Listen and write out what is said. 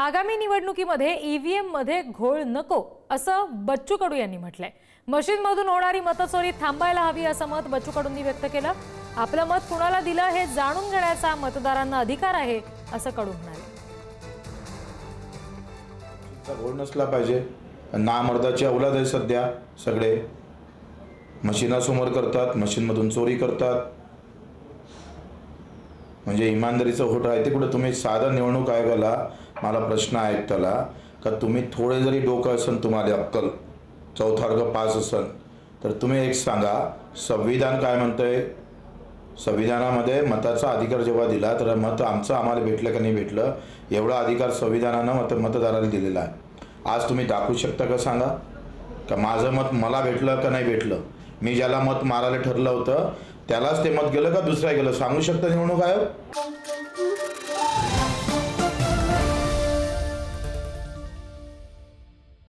आगामी निवडणुकीमध्ये ईव्हीएम मध्ये घोळ नको असं बच्चू कडू यांनी म्हटलंय। मशीनमधून होणारी मतचोरी थांबायला हवी असं मत बच्चू कडूंनी व्यक्त केलं। आपलं मत कुणाला दिलं हे जाणून घेण्याचा मतदारांना अधिकार आहे असं कडू म्हणाले। घोळ नसला पाहिजे। नामर्दाची औलाद आहे सध्या, सगळे मशीनासमोर करतात, मशीनमधून चोरी करतात। म्हणजे इमानदारीचं होत आहे ते कुठे? तुम्ही साधा निवडणूक आयोगाला मला प्रश्न आहे त्याला का तुम्ही थोडे जरी डोकं असेल, तुम्हाला अक्कल चौथा वर्ग पास असेल तर तुम्ही एक सांगा, संविधान काय म्हणतंय? संविधानामध्ये मताचा अधिकार जेव्हा दिला तर मत आमचं आम्हाला भेटलं का नाही भेटलं एवढा अधिकार संविधानानं मतदाराला दिलेला आहे। आज तुम्ही दाखवू शकता का? सांगा का माझं मत मला भेटलं का नाही भेटलं? मी ज्याला मत मारायला ठरलं होतं त्यालाच ते मत गेलं का दुसऱ्या गेलं? सांगू शकता निवडणूक आयोग?